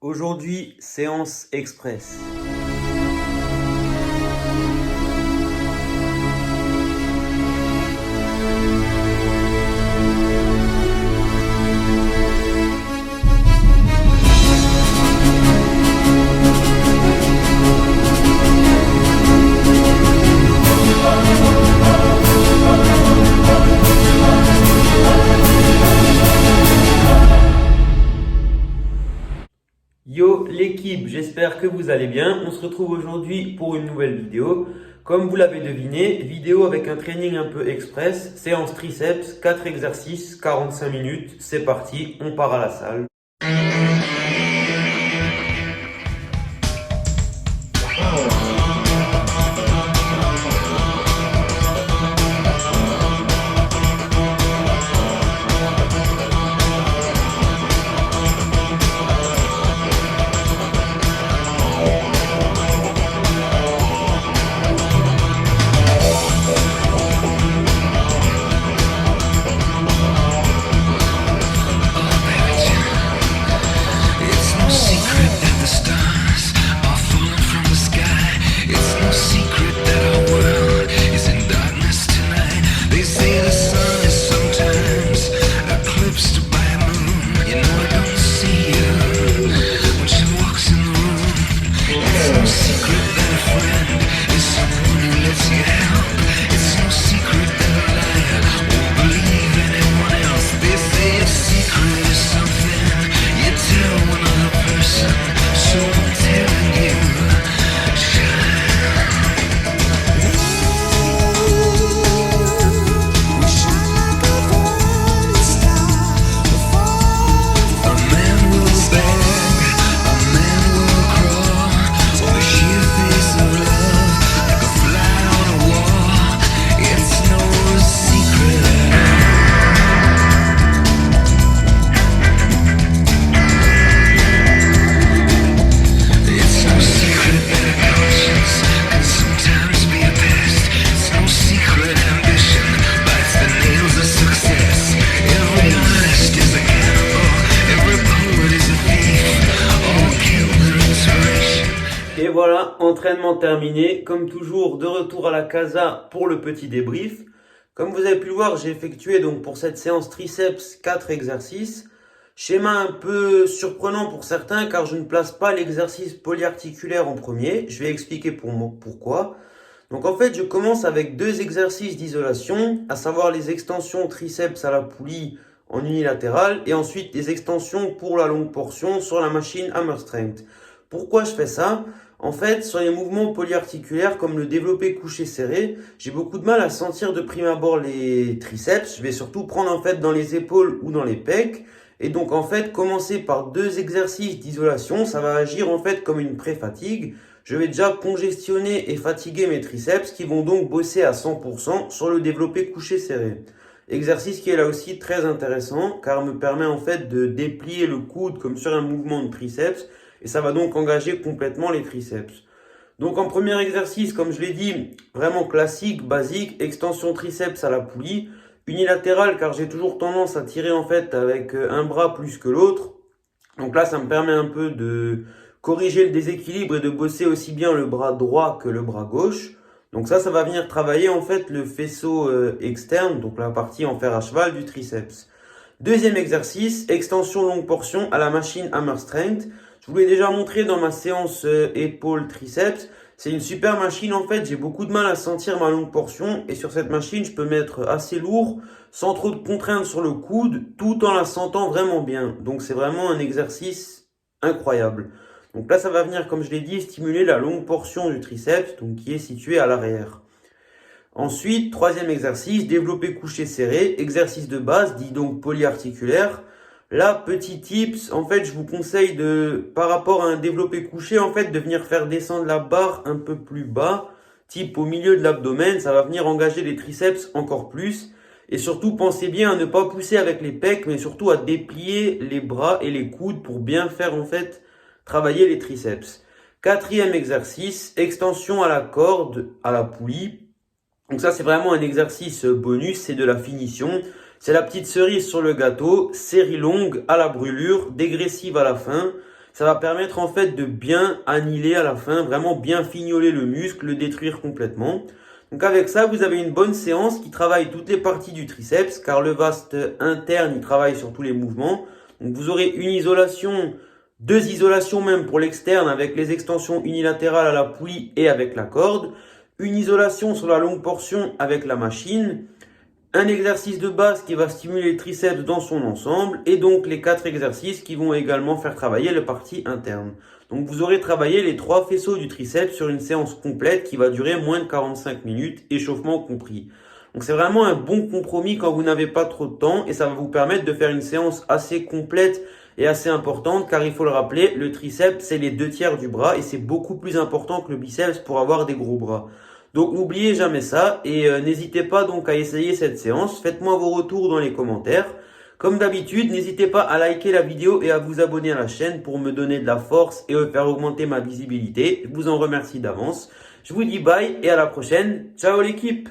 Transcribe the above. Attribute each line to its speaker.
Speaker 1: Aujourd'hui, séance express. Yo l'équipe, j'espère que vous allez bien. On se retrouve aujourd'hui pour une nouvelle vidéo. Comme vous l'avez deviné, vidéo avec un training un peu express, séance triceps, 4 exercices, 45 minutes. C'est parti, on part à la salle.
Speaker 2: It's no secret that the stars are falling from the sky. It's no secret that our world is in darkness tonight. They say the sun is sometimes eclipsed by a moon. You know I don't see you when she walks in the room. It's no secret that a friend is someone who lets you help. It's no secret that a liar won't believe anyone else. They say a secret is something you tell one other person, so I'm telling you, shine. We shine like a burning star before. A man will beg, a man will crawl on the sheer face of love, like a fly on a wall. It's no secret at all. It's no secret that a conscience can sometimes be a pest. It's no secret ambition bites the nails of success. Every artist is a cannibal, every poet is a thief, all kill their inspiration.
Speaker 1: Et voilà, entraînement terminé. Comme toujours, de retour à la casa pour le petit débrief. Comme vous avez pu le voir, j'ai effectué donc pour cette séance triceps 4 exercices. Schéma un peu surprenant pour certains car je ne place pas l'exercice polyarticulaire en premier. Je vais expliquer pourquoi. Donc en fait, je commence avec 2 exercices d'isolation, à savoir les extensions triceps à la poulie en unilatéral et ensuite les extensions pour la longue portion sur la machine Hammer Strength. Pourquoi je fais ça? En fait, sur les mouvements polyarticulaires comme le développé couché serré, j'ai beaucoup de mal à sentir de prime abord les triceps. Je vais surtout prendre en fait dans les épaules ou dans les pecs. Et donc en fait, commencer par 2 exercices d'isolation, ça va agir en fait comme une pré-fatigue. Je vais déjà congestionner et fatiguer mes triceps qui vont donc bosser à 100% sur le développé couché serré. Exercice qui est là aussi très intéressant car me permet en fait de déplier le coude comme sur un mouvement de triceps et ça va donc engager complètement les triceps. Donc en premier exercice, comme je l'ai dit, vraiment classique, basique, extension triceps à la poulie, unilatéral car j'ai toujours tendance à tirer en fait avec un bras plus que l'autre. Donc là, ça me permet un peu de corriger le déséquilibre et de bosser aussi bien le bras droit que le bras gauche. Donc ça va venir travailler en fait le faisceau externe, donc la partie en fer à cheval du triceps. Deuxième exercice, extension longue portion à la machine Hammer Strength. Je vous l'ai déjà montré dans ma séance épaule triceps. C'est une super machine en fait, j'ai beaucoup de mal à sentir ma longue portion et sur cette machine je peux mettre assez lourd sans trop de contraintes sur le coude tout en la sentant vraiment bien. Donc c'est vraiment un exercice incroyable. Donc là ça va venir comme je l'ai dit stimuler la longue portion du triceps donc qui est située à l'arrière. Ensuite, troisième exercice, développé couché serré, exercice de base dit donc polyarticulaire. Là, petit tips, en fait, je vous conseille par rapport à un développé couché, en fait, de venir faire descendre la barre un peu plus bas, type au milieu de l'abdomen, ça va venir engager les triceps encore plus. Et surtout, pensez bien à ne pas pousser avec les pecs, mais surtout à déplier les bras et les coudes pour bien faire, en fait, travailler les triceps. Quatrième exercice, extension à la corde, à la poulie. Donc ça, c'est vraiment un exercice bonus, c'est de la finition. C'est la petite cerise sur le gâteau, série longue à la brûlure, dégressive à la fin. Ça va permettre en fait de bien annihiler à la fin, vraiment bien fignoler le muscle, le détruire complètement. Donc avec ça, vous avez une bonne séance qui travaille toutes les parties du triceps, car le vaste interne, il travaille sur tous les mouvements. Donc vous aurez une isolation, deux isolations même pour l'externe avec les extensions unilatérales à la poulie et avec la corde. Une isolation sur la longue portion avec la machine. Un exercice de base qui va stimuler le triceps dans son ensemble et donc les 4 exercices qui vont également faire travailler la partie interne. Donc vous aurez travaillé les 3 faisceaux du triceps sur une séance complète qui va durer moins de 45 minutes, échauffement compris. Donc c'est vraiment un bon compromis quand vous n'avez pas trop de temps et ça va vous permettre de faire une séance assez complète et assez importante car il faut le rappeler, le triceps c'est les 2/3 du bras et c'est beaucoup plus important que le biceps pour avoir des gros bras. Donc n'oubliez jamais ça et n'hésitez pas donc à essayer cette séance. Faites-moi vos retours dans les commentaires. Comme d'habitude, n'hésitez pas à liker la vidéo et à vous abonner à la chaîne pour me donner de la force et faire augmenter ma visibilité. Je vous en remercie d'avance. Je vous dis bye et à la prochaine. Ciao l'équipe!